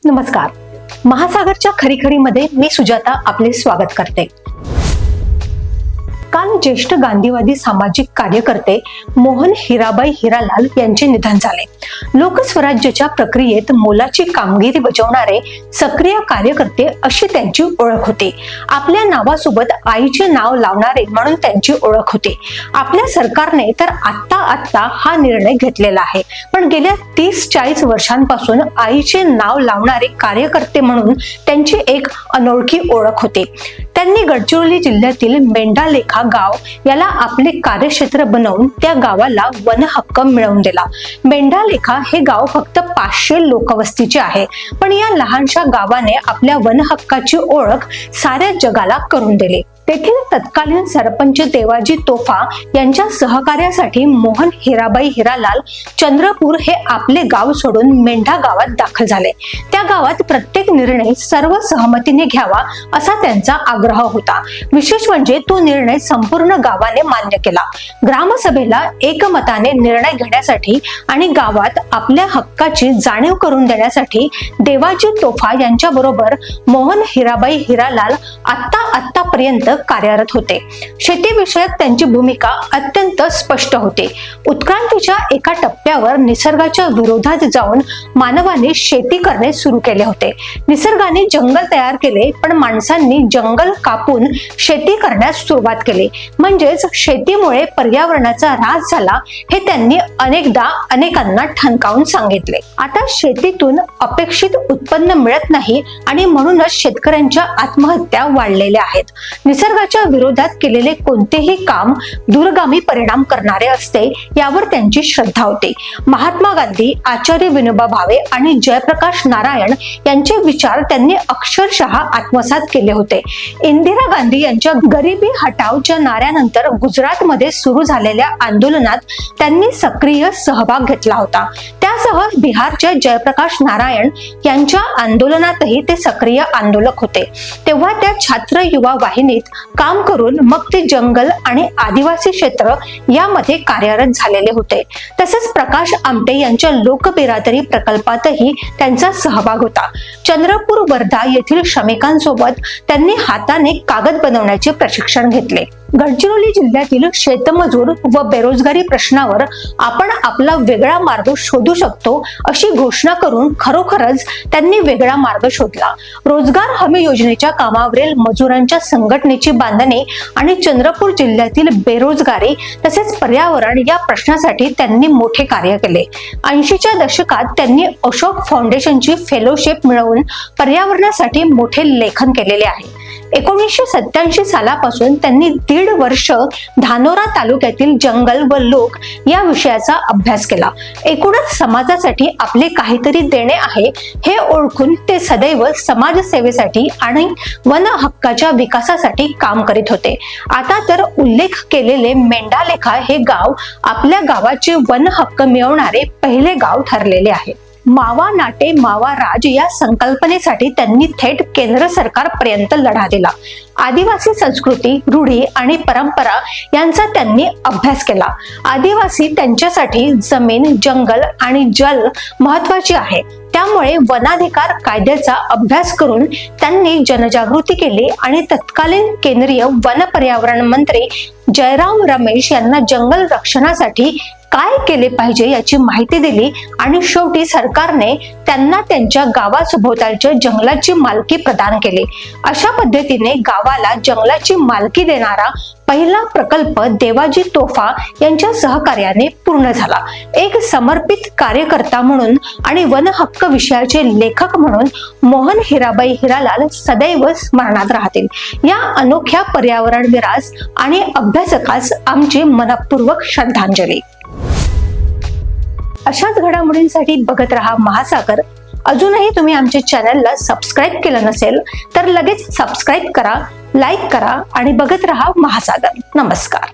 नमस्कार. महासागरच्या खरीखरीमध्ये मी सुजाता आपले स्वागत करते. काल ज्येष्ठ गांधीवादी सामाजिक कार्यकर्ते मोहन हिराबाई हिरालाल यांचे निधन झाले. लोकस्वराज्याच्या प्रक्रियेत मोलाची कामगिरी बजावणारे सक्रिय कार्यकर्ते अशी त्यांची ओळख होती. आपल्या नावासोबत आईचे नाव लावणारे म्हणून त्यांची ओळख होती. आपल्या सरकारने तर आता हा निर्णय घेतलेला आहे, पण गेल्या 30-40 वर्षांपासून आईचे नाव लावणारे कार्यकर्ते म्हणून त्यांची एक अनोळखी ओळख होती. त्यांनी गडचिरोली जिल्ह्यातील मेंढालेखा गाव याला आपले कार्यक्षेत्र बनवून त्या गावाला वन हक्क मिळवून दिला. मेंढालेखा हे गाव फक्त 500 लोकवस्तीचे आहे, पण या लहानशा गावाने आपल्या वन हक्काची ओळख साऱ्या जगाला करून दिली. तेथील तत्कालीन सरपंच देवाजी तोफा यांच्या सहकार्यासाठी मोहन हिराबाई हिरालाल चंद्रपूर हे आपले गाव सोडून मेंढा गावात दाखल झाले. त्या गावात प्रत्येक निर्णय सर्व सहमतीने घ्यावा असा त्यांचा आग्रह होता. विशेष म्हणजे तो निर्णय संपूर्ण गावाने मान्य केला. ग्रामसभेला एकमताने निर्णय घेण्यासाठी आणि गावात आपल्या हक्काची जाणीव करून देण्यासाठी देवाजी तोफा यांच्या बरोबर मोहन हिराबाई हिरालाल आतापर्यंत कार्यरत होते. शेतीविषयक त्यांची भूमिका अत्यंत स्पष्ट होती. उत्क्रांतीच्या एका टप्प्यावर निसर्गाच्या विरोधात जाऊन मानवाने शेती करणे सुरू केले होते. निसर्गाने जंगल तयार केले, पण माणसांनी जंगल कापून शेती करण्यास सुरुवात केली. म्हणजेच शेतीमुळे पर्यावरणाचा ऱ्हास झाला हे त्यांनी अनेकदा अनेकांना ठणकावून सांगितले. आता शेतीतून अपेक्षित उत्पन्न मिळत नाही आणि म्हणूनच शेतकऱ्यांच्या आत्महत्या वाढलेल्या आहेत. निसर्गाच्या विरोधात केलेले कोणतेही काम दूरगामी परिणाम करणारे असते यावर त्यांची श्रद्धा होती. महात्मा गांधी, आचार्य विनोबा भावे आणि जयप्रकाश नारायण यांचे विचार त्यांनी अक्षरशः आत्मसात केले होते. इंदिरा गांधी यांच्या गरिबी हटावच्या नाऱ्यानंतर गुजरातमध्ये सुरू झालेल्या आंदोलनात त्यांनी सक्रिय सहभाग घेतला होता. त्यासह बिहारच्या जयप्रकाश नारायण यांच्या आंदोलनातही ते सक्रिय आंदोलक होते. तेव्हा त्या छात्र युवा वाहिनीत काम करून मग ते जंगल आणि आदिवासी क्षेत्र यामध्ये कार्यरत झालेले होते. तसेच प्रकाश आमटे यांच्या लोकबिरादरी प्रकल्पातही त्यांचा सहभाग होता. चंद्रपूर, वर्धा येथील श्रमिकांसोबत त्यांनी हाताने कागद बनवण्याचे प्रशिक्षण घेतले. गडचिरोली जिल्ह्यातील शेतमजूर व बेरोजगारी प्रश्नावर आपण आपला वेगळा मार्ग शोधू शकतो अशी घोषणा करून खरोखरच त्यांनी वेगळा मार्ग शोधला. रोजगार हमी योजनेच्या कामावरील मजुरांच्या संघटनेची बांधणी आणि चंद्रपूर जिल्ह्यातील बेरोजगारी तसेच पर्यावरण या प्रश्नासाठी त्यांनी मोठे कार्य केले. 80च्या दशकात त्यांनी अशोक फाउंडेशनची फेलोशिप मिळवून पर्यावरणासाठी मोठे लेखन केलेले आहे. 1987 सालापासून त्यांनी 1.5 वर्ष धानोरा तालुक्यातील जंगल व लोक या विषयाचा अभ्यास केला. एकूणच समाजासाठी आपले काहीतरी देणे आहे हे ओळखून ते सदैव समाजसेवेसाठी आणि वन हक्काच्या विकासासाठी काम करीत होते. आता तर उल्लेख केलेले मेंढालेखा हे गाव आपल्या गावाचे वन हक्क मिळवणारे पहिले गाव ठरलेले आहे. मावा नाटे मावा राज या संकल्पनेसाठी त्यांनी थेट केंद्र सरकारपर्यंत लढा दिला. आदिवासी संस्कृती, रूढी आणि परंपरा यांचा त्यांनी अभ्यास केला. आदिवासी त्यांच्यासाठी जमीन, जंगल आणि जल महत्वाचे आहे. त्यामुळे वनाधिकार कायद्याचा अभ्यास करून त्यांनी जनजागृती केली आणि तत्कालीन केंद्रीय वन पर्यावरण मंत्री जयराम रमेश यांना जंगल रक्षणासाठी काय केले पाहिजे याची माहिती दिली आणि शेवटी सरकारने त्यांना त्यांच्या गावासभोवतालच्या जंगलाची मालकी प्रदान केली. अशा पद्धतीने गावाला जंगलाची मालकी देणारा पहिला प्रकल्प देवाजी तोफा यांच्या सहकार्याने पूर्ण झाला. एक समर्पित कार्यकर्ता म्हणून आणि वन हक्क विषयाचे लेखक म्हणून मोहन हिराबाई हिरालाल सदैव स्मरणात राहतील. या अनोख्या पर्यावरण विरास आणि अभ्यासकास आमची मनपूर्वक श्रद्धांजली. अशाच घडामोडींसाठी बघत रहा महासागर. अजूनही तुम्ही आमच्या चॅनलला सबस्क्राईब केलं नसेल तर लगेच सबस्क्राईब करा, लाईक करा आणि बघत रहा महासागर. नमस्कार.